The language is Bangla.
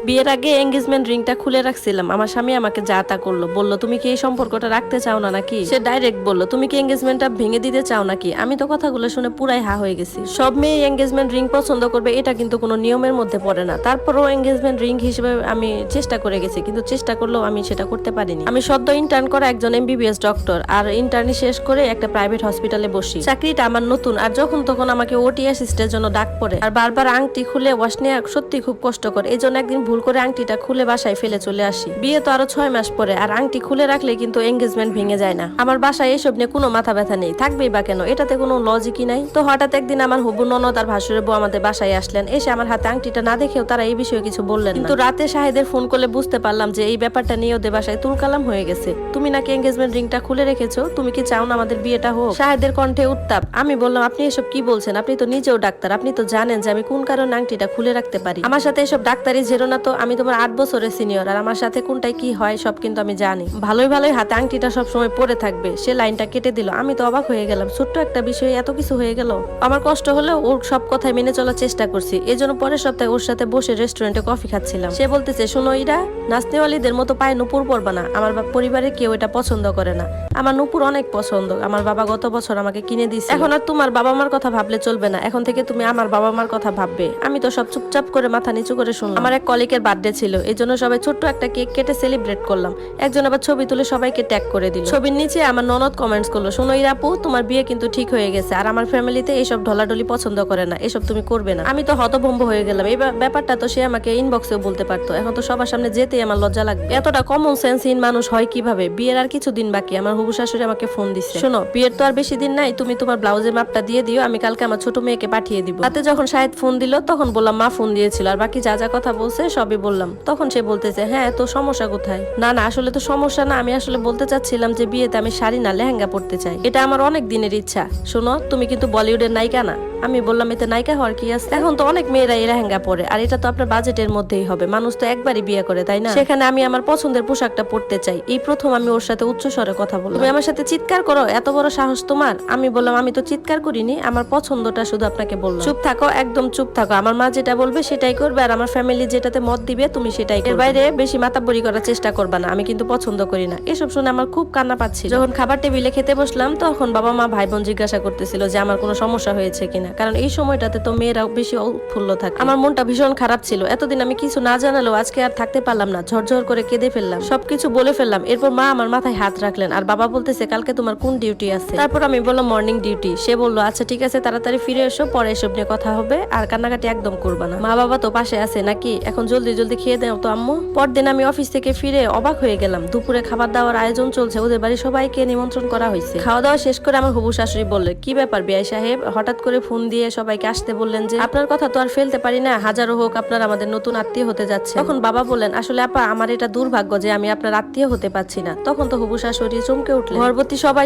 বিয়ের আগে এঙ্গেজমেন্ট রিংটা খুলে রাখছিলাম, আমার স্বামী আমাকে যা তা করলো, বললো তুমি কি এই সম্পর্কটা রাখতে চাও না নাকি। সে ডাইরেক্ট বললো তুমি কি এঙ্গেজমেন্টটা ভেঙে দিতে চাও নাকি। আমি তো কথাগুলো শুনে পুরাই হা হয়ে গেছি। সব মেয়ে এঙ্গেজমেন্ট রিং পছন্দ করবে এটা কিন্তু কোনো নিয়মের মধ্যে পড়ে না। তারপরও এঙ্গেজমেন্ট রিং হিসেবে আমি চেষ্টা করে গেছি, কিন্তু চেষ্টা করলেও আমি সেটা করতে পারিনি। আমি সদ্য ইন্টার্ন করা একজন এমবিবিএস ডক্টর, আর ইন্টার্নি শেষ করে একটা প্রাইভেট হসপিটালে বসি। চাকরিটা আমার নতুন, আর যখন তখন আমাকে ওটি অ্যাসিস্টের জন্য ডাক পড়ে, আর বারবার আংটি খুলে ওয়াশ নেওয়া সত্যি খুব কষ্টকর। এই জন্য একদিন ভুল করে আংটিটা খুলে বাসায় ফেলে চলে আসি। বিয়ে তো আরো 6 মাস পরে, আর আংটি খুলে রাখলে কিন্তু এঙ্গেজমেন্ট ভেঙে যায় না। আমার বাসায় এসব নিয়ে কোনো মাথা ব্যথা নেই, থাকবেই বা কেন, এটাতে কোনো লজিকই নাই। তো হঠাৎ একদিন আমার হবু ননদ আর ভাসুরের বউ আমাদের বাসায় আসলেন। এসে আমার হাতে আংটিটা না দেখেও তারা এই বিষয়ে কিছু বললেন না। কিন্তু রাতে শাহেদের ফোন করলে বুঝতে পারলাম যে এই ব্যাপারটা নিয়ে ওদের বাসায় তুলকালাম হয়ে গেছে। তুমি নাকি এঙ্গেজমেন্ট রিংটা খুলে রেখেছো, তুমি কি চাও না আমাদের বিয়েটা হোক? শাহেদের কণ্ঠে উত্তাপ। আমি বললাম আপনি এসব কি বলছেন, আপনি তো নিজেও ডাক্তার, আপনি তো জানেন যে আমি কোন কারণে আংটিটা খুলে রাখতে পারি। আমার সাথে এসব ডাক্তারি ঝেরো না তো, আমি তোমার 8 বছরের সিনিয়র, আর আমার সাথে কোনটাই কি হয় সব কিন্তু আমি জানি। ভালোই ভালোই হাতে আংটিটা সব সময় পরে থাকবে। সে লাইনটা কেটে দিল। আমি তো অবাক হয়ে গেলাম, ছোট্ট একটা বিষয়ে এত কিছু হয়ে গেল। আমার কষ্ট হলেও ওর সব কথাই মেনে চলার চেষ্টা করছি। এই জন্য পরের সপ্তাহে ওর সাথে বসে রেস্টুরেন্টে কফি খাচ্ছিলাম। সে বলতেছে শোনো ইরা, নাচনেওয়ালিদের মতো পায়ে নুপুর পরবা না, আমার পরিবারের কেউ এটা পছন্দ করে না। আমার নুপুর অনেক পছন্দ, আমার বাবা গত বছর আমাকে কিনে দিয়েছে। এখন আর তোমার বাবা মার কথা ভাবলে চলবে না, এখন থেকে তুমি আমার বাবা মার কথা ভাববে। আমি তো সব চুপচাপ করে মাথা নিচু করে শুনলাম। আমার এক কলিগের বার্থডে ছিল, এই জন্য সবাই ছোট্ট একটা কেক কেটে সেলিব্রেট করলাম। একজন আবার ছবি তুলে সবাইকে ট্যাগ করে দিল। ছবির নিচে আমার ননদ কমেন্টস করলো, শোনো ইরাপু, তোমার বিয়ে কিন্তু ঠিক হয়ে গেছে, আর আমার ফ্যামিলিতে এইসব ঢলাঢলি পছন্দ করে না, এসব তুমি করবে না। আমি তো হতভম্ব হয়ে গেলাম। এই ব্যাপারটা তো সে আমাকে ইনবক্সেও বলতে পারতো, এখন তো সবার সামনে যেতেই আমার লজ্জা লাগবে। এতটা কমন সেন্সহীন মানুষ হয় কিভাবে। বিয়ের আর কিছুদিন বাকি, আমার হবু শাশুড়ি আমাকে ফোন দিচ্ছে, শোনো বিয়ের তো আর বেশি দিন নাই, তুমি তোমার ব্লাউজের মাপটা দিয়ে দিও, আমি কালকে আমার ছোট মেয়েকে পাঠিয়ে দিব। রাতে যখন শাহেদ ফোন দিল তখন বললাম মা ফোন দিয়েছিল, আর বাকি যা যা কথা বলছে সবই বললাম। তখন সে বলতেছে হ্যাঁ তো সমস্যা কোথায়। না না, আসলে তো সমস্যা না, আমি আসলে বলতে চাচ্ছিলাম যে বিয়েতে আমি শাড়ি না লেহেঙ্গা পরতে চাই, এটা আমার অনেক দিনের ইচ্ছা। শোনো তুমি কিন্তু বলিউডের নায়িকা না। আমি বললাম এতে নায়িকা হওয়ার কি আছে, এখন তো অনেক মেয়েরা এই লেহেঙ্গা পরে, আর এটা তো আপনার বাজেটের মধ্যেই হবে, মানুষ তো একবারই বিয়ে করে তাই না। সেখানে আমি আমার পছন্দের পোশাকটা পরতে চাই। এই প্রথম আমি ওর সাথে উচ্চ স্বরে কথা বললাম। তুমি আমার সাথে চিৎকার করো, এত বড় সাহস তোমার। আমি বললাম আমি তো চিৎকার করিনি, আমার পছন্দটা শুধু আপনাকে বললাম। চুপ থাকো, একদম চুপ থাকো, আমার মা যেটা বলবে সেটাই করবে, আর আমার ফ্যামিলি যেটাতে মত দিবে তুমি সেটাই করবে। এর বাইরে বেশি মাতাব্বরি করার চেষ্টা করবা না, আমি কিন্তু পছন্দ করি না। এসব শুনে আমার খুব কান্না পাচ্ছিল। যখন খাবার টেবিলে খেতে বসলাম তখন বাবা মা ভাই বোন জিজ্ঞাসা করতেছিল যে আমার কোনো সমস্যা হয়েছে কিনা, কারণ এই সময়টাতে তো মেয়েরাও বেশি উৎফুল্ল থাকে। আমার মনটা ভীষণ খারাপ ছিল, এতদিন আমি কিছু না জানালেও আজকে আর থাকতে পারলাম না, ঝরঝর করে কেঁদে ফেললাম, সবকিছু বলে ফেললাম। এরপর মা আমার মাথায় হাত রাখলেন, আর বাবা বলতেছে কালকে তোমার কোন ডিউটি আছে। তারপর আমি বললাম মর্নিং ডিউটি। সে বললো আচ্ছা ঠিক আছে, তাড়াতাড়ি ফিরে এসো, পরে এসব নিয়ে কথা হবে, আর কান্নাকাটি একদম করবা না। মা বাবা তো পাশে আছে নাকি, এখন জলদি জলদি খেয়ে দাও তো আম্মু। পরদিন আমি অফিস থেকে ফিরে অবাক হয়ে গেলাম, দুপুরে খাবার দাওয়ার আয়োজন চলছে, ওদের বাড়ি সবাইকে নিমন্ত্রণ করা হয়েছে। খাওয়া দাওয়া শেষ করে আমার হবু শাশুড়ি বললেন কি ব্যাপার বিআই সাহেব, হঠাৎ করে ফোন দিয়ে সবাইকে আসতে বললেন যে। আপনার কথা তো আর ফেলতে পারি না, হাজারো হোক আপনার আমাদের নতুন আত্মীয় হতে যাচ্ছে। তখন বাবা বললেন আসলে আপা আমার এটা দুর্ভাগ্য যে আমি আপনার আত্মীয় হতে পারছি না। তখন তো হবু শাশুড়ি চমকে উঠলেন। গর্ভবতী সবাই